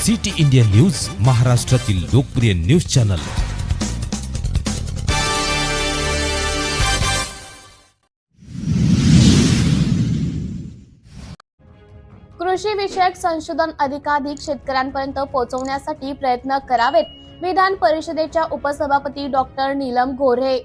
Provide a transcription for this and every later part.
City India news, महाराष्ट्रातील लोकप्रिय news channel. कृषी विषयक संशोधन अधिकाधिक शेतकऱ्यांपर्यंत पोहोचवण्यासाठी प्रयत्न करावेत। विधान परिषदेच्या उपसभापती डॉक्टर नीलम गोऱ्हे।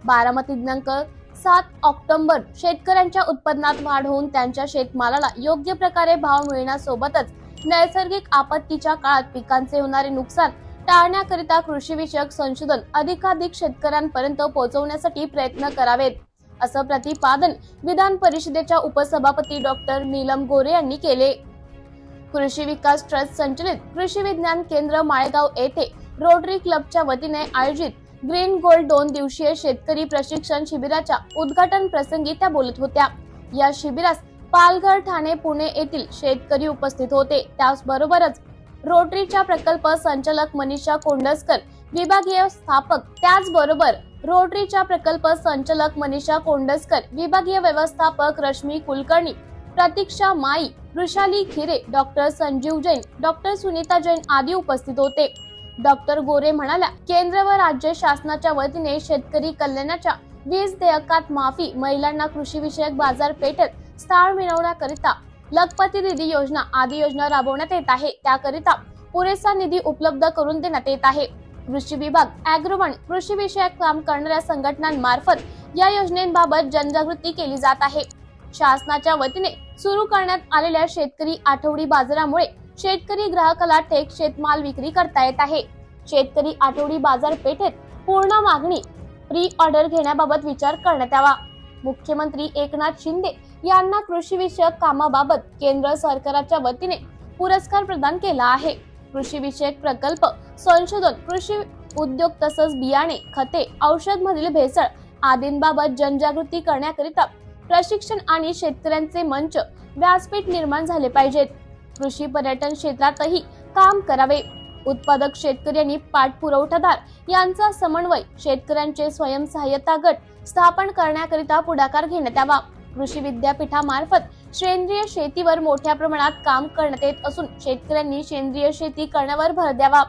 बारामती दिनांक 7 ऑक्टोबर शेतकऱ्यांच्या उत्पन्नात वाढ होऊन त्यांच्या शेतमालाला योग्य प्रकारे भाव मिळण्यासोबतच नैसर्गिक आपत्तीच्या काळात पिकांचे होणारे नुकसान टाळण्याकरिता कृषी विषयक संशोधन अधिकाधिक शेतकऱ्यांपर्यंत पोहोचवण्यासाठी प्रयत्न करावेत, असं प्रतिपादन विधान परिषदेच्या उपसभापती डॉक्टर नीलम गोऱ्हे यांनी केले। कृषी विकास ट्रस्ट संचलित कृषी विज्ञान केंद्र माळेगाव येथे रोटरी क्लबच्या वतीने आयोजित ग्रीन गोल्ड 2 दिवसीय शेतकरी प्रशिक्षण शिबिराच्या उद्घाटन प्रसंगी त्या बोलत होत्या। या शिबिरास पालघर, ठाणे, पुणे येथील शेतकरी उपस्थित होते। त्याचबरोबरच रोटरीच्या प्रकल्प संचालक मनीषा कोंडस्कर, विभागीय स्थापक, त्याचबरोबर रोटरीच्या प्रकल्प संचालक मनीषा कोंडस्कर, विभागीय व्यवस्थापक रश्मी कुलकर्णी, प्रतीक्षा माई, वृषाली खिरे, डॉक्टर संजीव जैन, डॉक्टर सुनीता जैन आदी उपस्थित होते। डॉक्टर गोरे म्हणाल्या, केंद्र व राज्य शासनाच्या वतीने शेतकरी कल्याणाच्या वीज देयकात माफी, महिलांना कृषी विषयक बाजारपेठेत स्थान मिळवण्याकरिता लखपती निधी योजना आदी योजना राबवण्यात येत आहे। त्याकरिता पुरेसा निधी उपलब्ध करून देण्यात येत आहे। कृषी विभाग, ॲग्रोवन, कृषी विषयक काम करणाऱ्या संघटनांमार्फत या योजनेबाबत जनजागृती केली जात आहे। शासनाच्या वतीने सुरू करण्यात आलेल्या शेतकरी आठवडी बाजारामुळे शेतकरी ग्राहकाला थेट शेतमाल विक्री करता येत आहे। शेतकरी आठवडी बाजारपेठेत पूर्ण मागणी प्री ऑर्डर घेण्याबाबत विचार करण्यात यावा। मुख्यमंत्री एकनाथ शिंदे यांना कृषी विषयक कामाबाबत केंद्र सरकारच्या वतीने पुरस्कार प्रदान केला आहे। कृषी विषयक प्रकल्प संशोधन, कृषी उद्योग तसंच बियाणे, खते, औषध मधील भेसळ आदींबाबत जनजागृती करण्याकरिता प्रशिक्षण आणि शेतकऱ्यांचे मंच, व्यासपीठ निर्माण झाले पाहिजेत। कृषी पर्यटन क्षेत्रातही काम करावे। उत्पादक शेतकरी आणि पाठपुरवठादार यांचा समन्वय, शेतकऱ्यांचे स्वयंसहाय्यता गट स्थापन करण्याकरिता पुढाकार घेण्यात यावा। कृषी विद्यापीठामार्फत सेंद्रिय शेतीवर मोठ्या प्रमाणात काम करण्यात येत असून शेतकऱ्यांनी सेंद्रिय शेती करण्यावर भर द्यावा।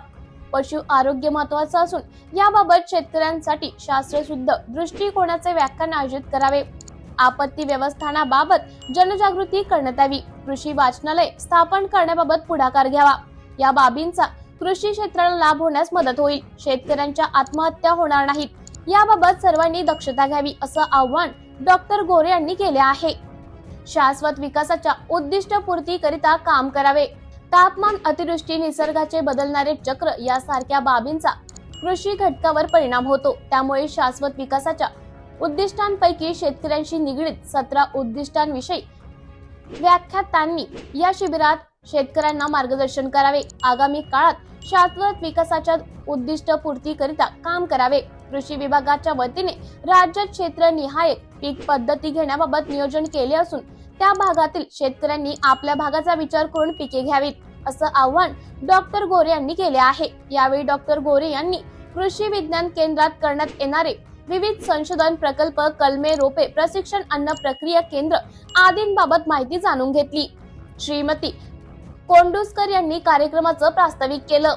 पशु आरोग्य महत्त्वाचं असून याबाबत शेतकऱ्यांसाठी शास्त्रशुद्ध दृष्टिकोनाचे व्याख्यान आयोजित करावे। आपत्ती व्यवस्थापनाबाबत जनजागृती करण्यात यावी। कृषी वाचनालय स्थापन करण्याबाबत पुढाकार घ्यावा। या बाबींचा कृषी क्षेत्राला लाभ होण्यास मदत होईल। शेतकऱ्यांच्या आत्महत्या होणार नाहीत याबाबत सर्वांनी दक्षता घ्यावी, असं आवाहन डॉक्टर गोरे यांनी केले आहे। शाश्वत विकासाच्या उद्दिष्टपूर्तीकरिता काम करावे। तापमान, अतिवृष्टी, निसर्गाचे बदलणारे चक्र यासारख्या बाबींचा कृषी घटकावर परिणाम होतो। त्यामुळे शाश्वत विकासाच्या उद्दिष्टांपैकी शेतकऱ्यांशी निगडीत 17 उद्दिष्टांविषयी व्याख्यात्यांनी या शिबिरात शेतकऱ्यांना मार्गदर्शन करावे। आगामी काळात शाश्वत विकासाच्या उद्दिष्टपूर्तीकरिता काम करावे। कृषी विभागाच्या वतीने राज्यात क्षेत्रनिहाय पीक पद्धती घेण्याबाबत नियोजन केले असून त्या भागातील शेतकऱ्यांनी आपल्या भागाचा विचार करून पिके घ्यावीत, असं आवाहन डॉक्टर गोरे यांनी केले आहे। यावेळी डॉक्टर गोरे यांनी कृषी विज्ञान केंद्रात करण्यात येणारे विविध संशोधन प्रकल्प, कलमे, रोपे, प्रशिक्षण, अन्न प्रक्रिया केंद्र आदींबाबत माहिती जाणून घेतली। श्रीमती कोंडुस्कर यांनी कार्यक्रमाचं प्रास्ताविक केलं।